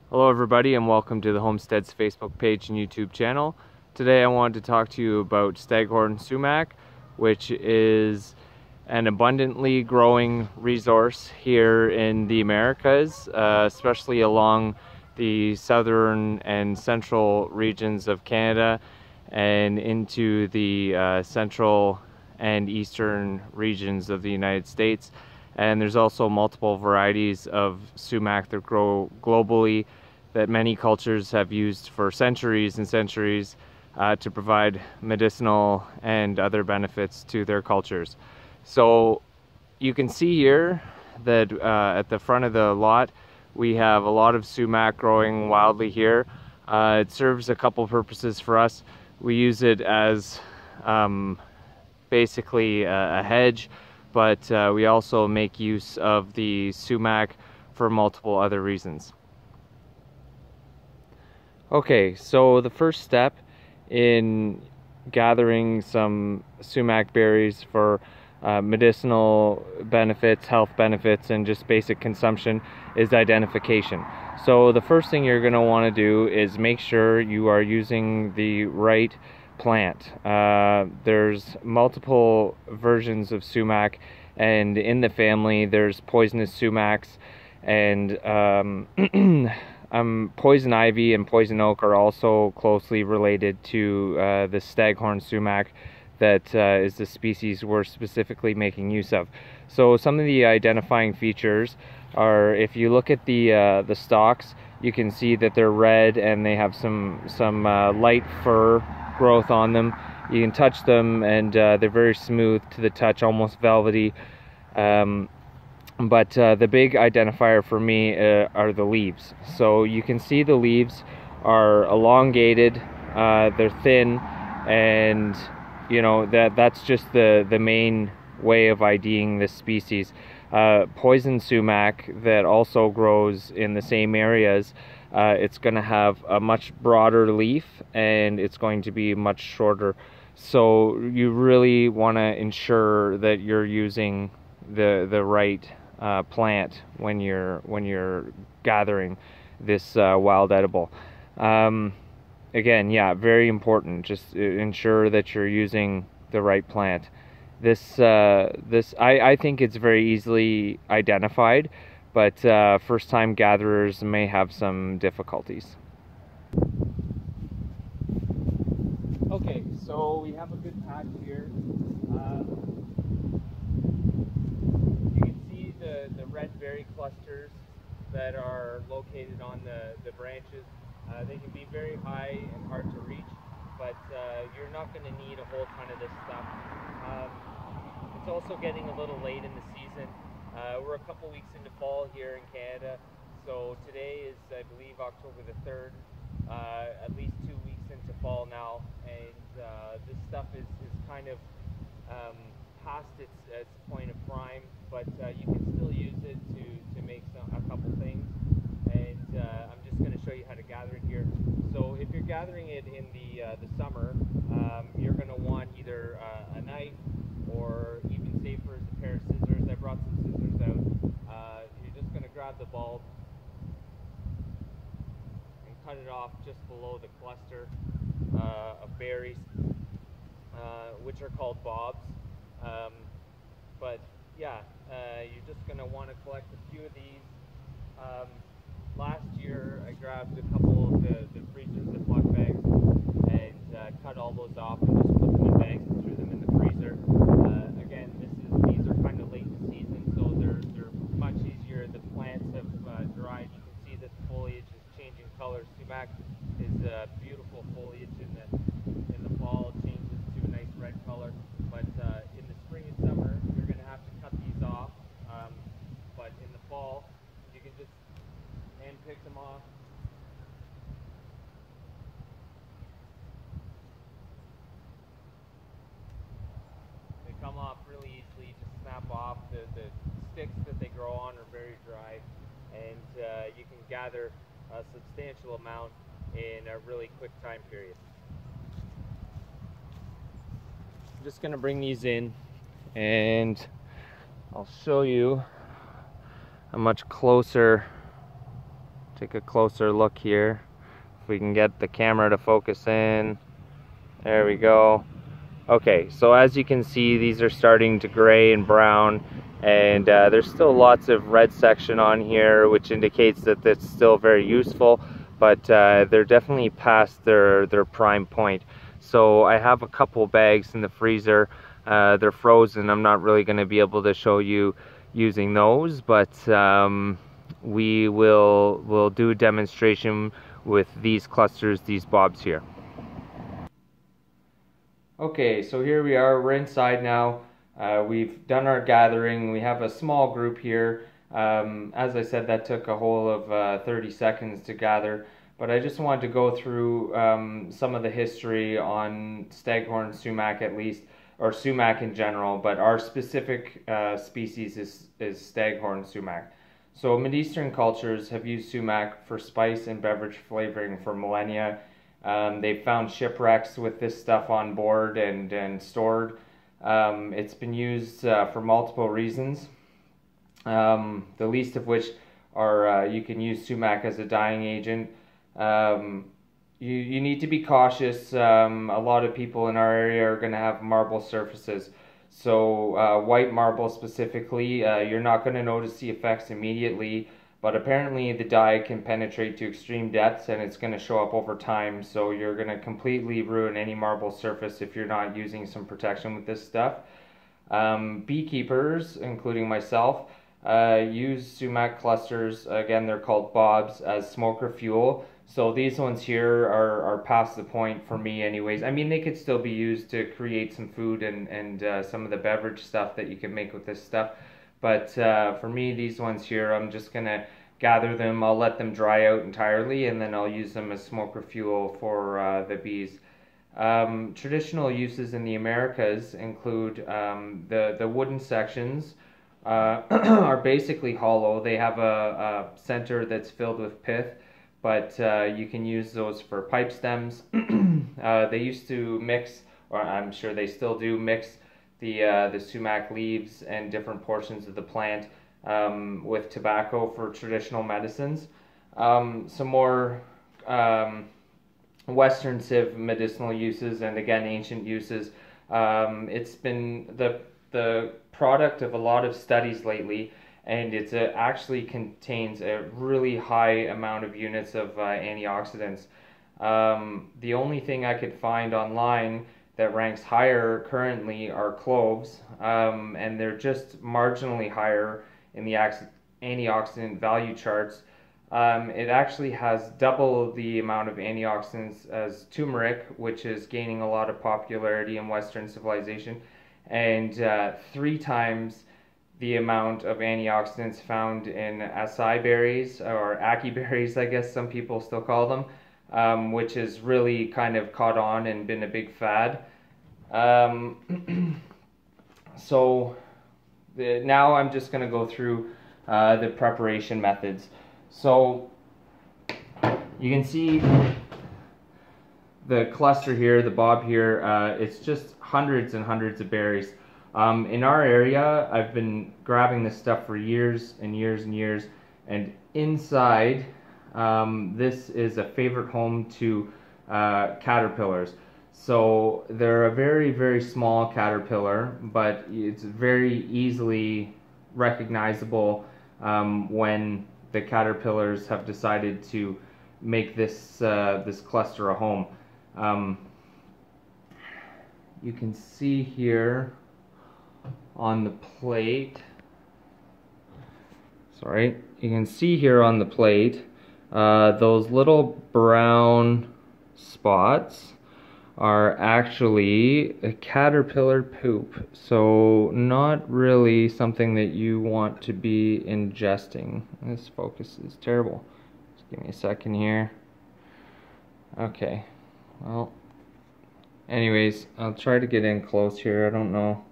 Hello everybody and welcome to the Homestead's Facebook page and YouTube channel. Today I wanted to talk to you about Staghorn Sumac, which is an abundantly growing resource here in the Americas, especially along the southern and central regions of Canada and into the central and eastern regions of the United States. And there's also multiple varieties of sumac that grow globally that many cultures have used for centuries and centuries to provide medicinal and other benefits to their cultures. So you can see here that at the front of the lot we have a lot of sumac growing wildly here. It serves a couple purposes for us. We use it as basically a hedge, but we also make use of the sumac for multiple other reasons. Okay, so the first step in gathering some sumac berries for medicinal benefits, health benefits, and just basic consumption is identification. So the first thing you're going to want to do is make sure you are using the right plant. There's multiple versions of sumac, and in the family there's poisonous sumacs, and poison ivy and poison oak are also closely related to the Staghorn Sumac that is the species we're specifically making use of. So some of the identifying features are, if you look at the stalks, you can see that they're red and they have some light fur growth on them. You can touch them and they're very smooth to the touch, almost velvety. But the big identifier for me are the leaves. So you can see the leaves are elongated, they're thin, and you know that's just the main way of IDing this species. Poison sumac that also grows in the same areas, it's going to have a much broader leaf and it's going to be much shorter. So you really want to ensure that you're using the right plant when you're gathering this wild edible. Again, yeah, very important. Just ensure that you're using the right plant. I think it's very easily identified, but first-time gatherers may have some difficulties. Okay, so we have a good patch here. The red berry clusters that are located on the branches. They can be very high and hard to reach, but you're not going to need a whole ton of this stuff. It's also getting a little late in the season. We're a couple weeks into fall here in Canada, so today is, I believe, October the 3rd, at least 2 weeks into fall now, and this stuff is kind of past its point of prime, but you can still use it to make a couple things, and I'm just going to show you how to gather it here. So if you're gathering it in the summer, you're going to want either a knife or, even safer, is a pair of scissors. I brought some scissors out. You're just going to grab the bulb and cut it off just below the cluster of berries, which are called bobs. But yeah, you're just going to want to collect a few of these. Last year I grabbed a couple of the freezer Ziploc bags and cut all those off and just put them in bags and threw them in the freezer. Again, these are kind of late in the season, so they're much easier. The plants have dried. You can see that the foliage is changing color. Sumac is beautiful foliage in the fall. It changes to a nice red color, but in the spring and summer you're going to have to cut these off, but in the fall you can just hand pick them off. They come off really easily, just snap off. The sticks that they grow on are very dry, and you can gather a substantial amount in a really quick time period. I'm just going to bring these in and I'll show you a much closer take a closer look here. If we can get the camera to focus in. There we go. Okay, so as you can see, these are starting to gray and brown, and there's still lots of red section on here, which indicates that it's still very useful, but they're definitely past their prime point. So I have a couple bags in the freezer. They're frozen. I'm not really going to be able to show you using those, but we'll do a demonstration with these clusters, these bobs here. Okay, so here we are, we're inside now. We've done our gathering. We have a small group here. As I said, that took a whole of 30 seconds to gather, but I just wanted to go through some of the history on Staghorn Sumac at least, or sumac in general, but our specific species is Staghorn Sumac. So Mideastern cultures have used sumac for spice and beverage flavoring for millennia. They've found shipwrecks with this stuff on board and stored. It's been used for multiple reasons, the least of which are you can use sumac as a dyeing agent. You need to be cautious. A lot of people in our area are going to have marble surfaces. So white marble specifically, you're not going to notice the effects immediately. But apparently the dye can penetrate to extreme depths and it's going to show up over time, so you're going to completely ruin any marble surface if you're not using some protection with this stuff. Beekeepers, including myself, use sumac clusters, again they're called bobs, as smoker fuel. So these ones here are past the point for me anyways. I mean, they could still be used to create some food and some of the beverage stuff that you can make with this stuff. But for me, these ones here, I'm just going to gather them. I'll let them dry out entirely, and then I'll use them as smoker fuel for the bees. Traditional uses in the Americas include the wooden sections are basically hollow. They have a center that's filled with pith, but you can use those for pipe stems. They used to mix, or I'm sure they still do, mix the sumac leaves and different portions of the plant with tobacco for traditional medicines. Some more Western civ medicinal uses, and again ancient uses. It's been the product of a lot of studies lately, and it actually contains a really high amount of units of antioxidants. The only thing I could find online that ranks higher currently are cloves, and they're just marginally higher in the antioxidant value charts. It actually has double the amount of antioxidants as turmeric, which is gaining a lot of popularity in Western civilization, and 3 times the amount of antioxidants found in acai berries, or ackee berries I guess some people still call them, which has really kind of caught on and been a big fad. So now I'm just going to go through the preparation methods. So you can see the cluster here, the bob here, it's just hundreds and hundreds of berries. In our area, I've been grabbing this stuff for years and years and years, and inside this is a favorite home to caterpillars. So they're a very, very small caterpillar, but it's very easily recognizable when the caterpillars have decided to make this this cluster a home. You can see here on the plate, you can see here on the plate those little brown spots are actually a caterpillar poop, so not really something that you want to be ingesting. This focus is terrible. Just give me a second here. Okay, well, anyways, I'll try to get in close here. I don't know,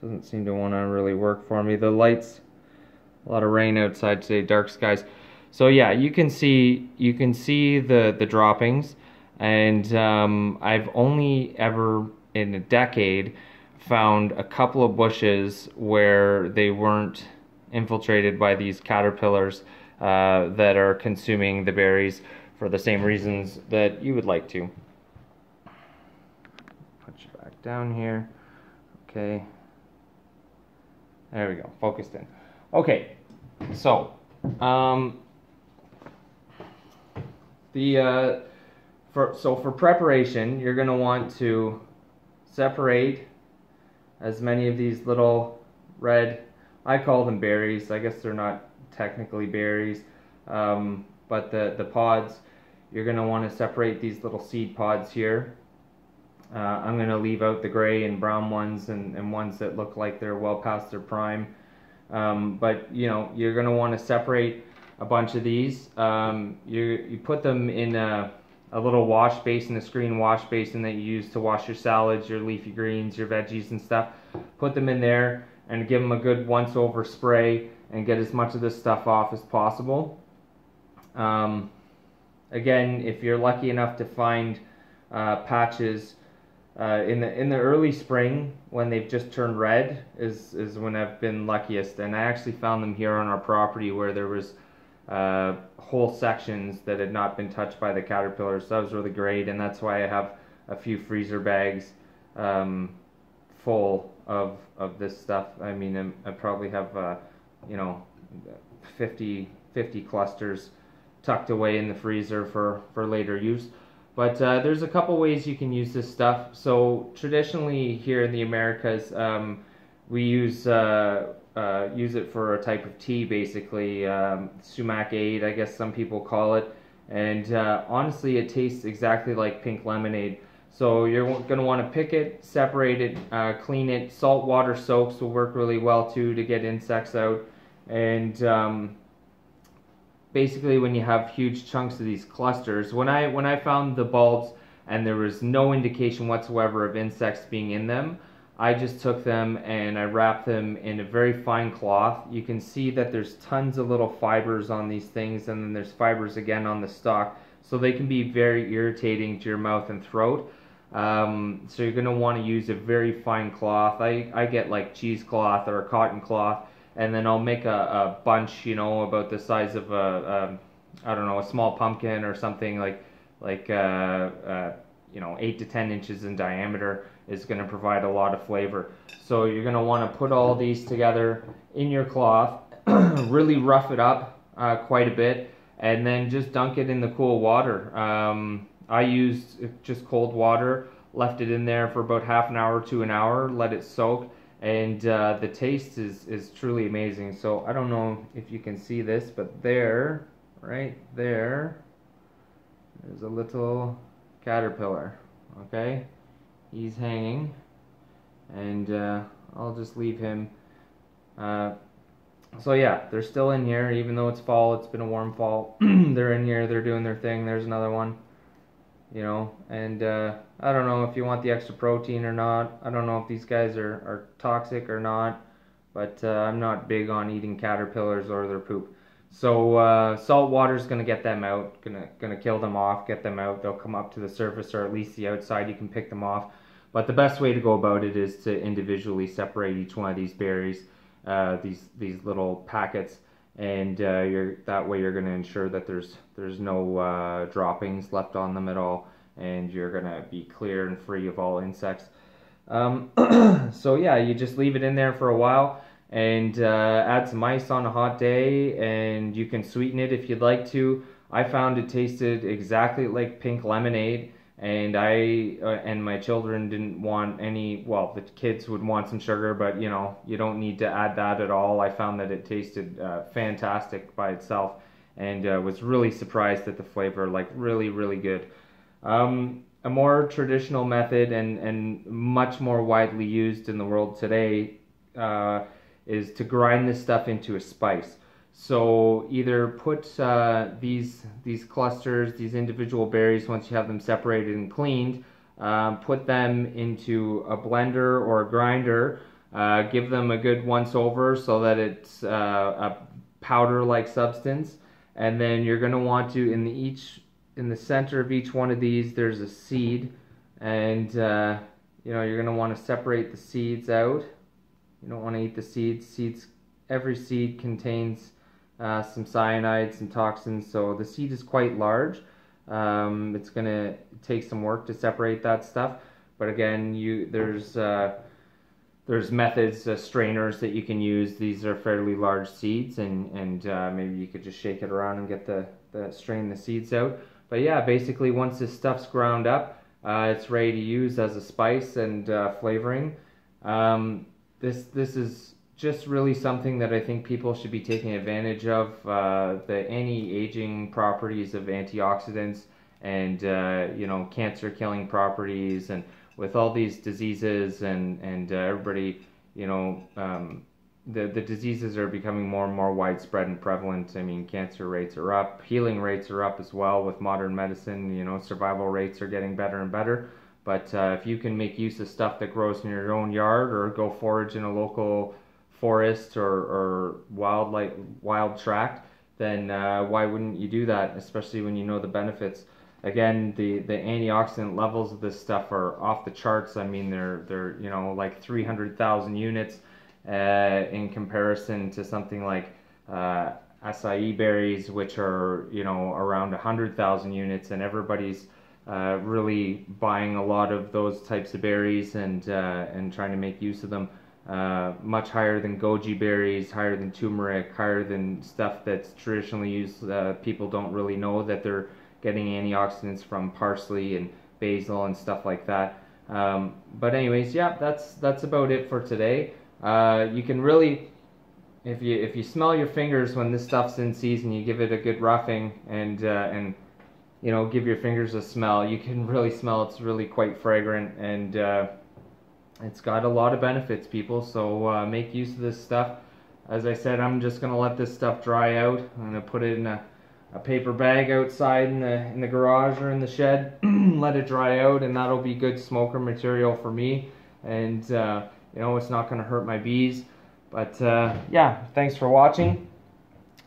doesn't seem to want to really work for me. The lights, a lot of rain outside today, dark skies. So yeah, you can see the droppings. And I've only ever in a decade found a couple of bushes where they weren't infiltrated by these caterpillars. that are consuming the berries for the same reasons that you would like to. Put you back down here. Okay. There we go. Focused in. Okay. So, for preparation, you're going to want to separate as many of these little red, I call them berries, I guess they're not technically berries, but the pods, you're going to want to separate these little seed pods here. I'm going to leave out the gray and brown ones and ones that look like they're well past their prime, but you know, you're going to want to separate a bunch of these. You put them in a little wash basin, a screen wash basin that you use to wash your salads, your leafy greens, your veggies and stuff. Put them in there and give them a good once over spray and get as much of this stuff off as possible. Again, if you're lucky enough to find patches in the early spring when they've just turned red is when I've been luckiest, and I actually found them here on our property where there was whole sections that had not been touched by the caterpillars. So that was really great, and that's why I have a few freezer bags full of this stuff. I mean, I probably have you know, 50 clusters tucked away in the freezer for later use. But there's a couple ways you can use this stuff. So traditionally here in the Americas, we use it for a type of tea, basically, sumac aid, I guess some people call it. And honestly, it tastes exactly like pink lemonade. So you're going to want to pick it, separate it, clean it. Salt water soaks will work really well too to get insects out. And basically, when you have huge chunks of these clusters, when I found the bulbs and there was no indication whatsoever of insects being in them, I just took them and I wrapped them in a very fine cloth. You can see that there's tons of little fibers on these things, and then there's fibers again on the stalk, so they can be very irritating to your mouth and throat. So you're going to want to use a very fine cloth. I get like cheesecloth or a cotton cloth, and then I'll make a bunch, you know, about the size of I don't know, a small pumpkin or something, like you know, 8 to 10 inches in diameter is going to provide a lot of flavor. So you're going to want to put all these together in your cloth, really rough it up quite a bit, and then just dunk it in the cool water. I used just cold water, left it in there for about half an hour to an hour, let it soak, and the taste is truly amazing. So I don't know if you can see this, but there, right there, there's a little caterpillar. Okay, he's hanging, and I'll just leave him. So yeah, they're still in here, even though it's fall. It's been a warm fall. They're in here, they're doing their thing. There's another one, you know, and I don't know if you want the extra protein or not. I don't know if these guys are toxic or not, but I'm not big on eating caterpillars or their poop. So salt water is gonna get them out, gonna kill them off, get them out. They'll come up to the surface, or at least the outside. You can pick them off, but the best way to go about it is to individually separate each one of these berries, these little packets, and that way you're gonna ensure that there's no droppings left on them at all, and you're gonna be clear and free of all insects. So yeah, you just leave it in there for a while, and add some ice on a hot day, and you can sweeten it if you'd like to. I found it tasted exactly like pink lemonade, and I and my children didn't want any. Well, the kids would want some sugar, but you know, you don't need to add that at all. I found that it tasted fantastic by itself, and was really surprised at the flavor, like really good. A more traditional method and much more widely used in the world today is to grind this stuff into a spice. So either put these clusters, these individual berries, once you have them separated and cleaned, put them into a blender or a grinder, give them a good once over so that it's a powder-like substance, and then you're going to want to, in the center of each one of these, there's a seed, and you know, you're going to want to separate the seeds out. You don't want to eat the seeds. Every seed contains some cyanide, some toxins. So the seed is quite large. It's going to take some work to separate that stuff. But again, there's methods, strainers that you can use. These are fairly large seeds, and maybe you could just shake it around and get strain the seeds out. But yeah, basically once this stuff's ground up, it's ready to use as a spice and flavoring. This is just really something that I think people should be taking advantage of. The anti-aging properties of antioxidants, and cancer-killing properties, and with all these diseases and everybody, the diseases are becoming more and more widespread and prevalent. I mean, cancer rates are up, healing rates are up as well with modern medicine. Survival rates are getting better and better. But if you can make use of stuff that grows in your own yard, or go forage in a local forest or wild tract, then why wouldn't you do that, especially when you know the benefits? Again, the antioxidant levels of this stuff are off the charts. I mean, they're like 300,000 units in comparison to something like acai berries, which are around 100,000 units, and everybody's really buying a lot of those types of berries and trying to make use of them. Much higher than goji berries, higher than turmeric, higher than stuff that's traditionally used. People don't really know that they're getting antioxidants from parsley and basil and stuff like that. But anyways, yeah, that's about it for today. You can really, if you smell your fingers when this stuff's in season, you give it a good roughing and give your fingers a smell. You can really smell it's really quite fragrant, and it's got a lot of benefits, people. So make use of this stuff. As I said, I'm just gonna let this stuff dry out. I'm gonna put it in a paper bag outside in the garage or in the shed. Let it dry out, and that'll be good smoker material for me. And it's not gonna hurt my bees. But yeah, thanks for watching.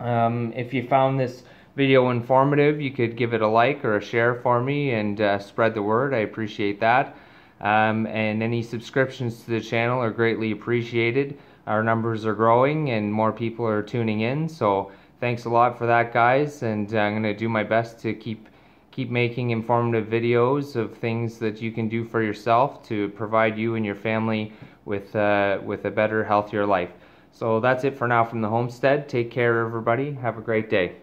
If you found this video informative, you could give it a like or a share for me, and spread the word. I appreciate that. And any subscriptions to the channel are greatly appreciated. Our numbers are growing and more people are tuning in, so thanks a lot for that, guys. And I'm going to do my best to keep making informative videos of things that you can do for yourself to provide you and your family with a better, healthier life. So that's it for now from the homestead. Take care, everybody. Have a great day.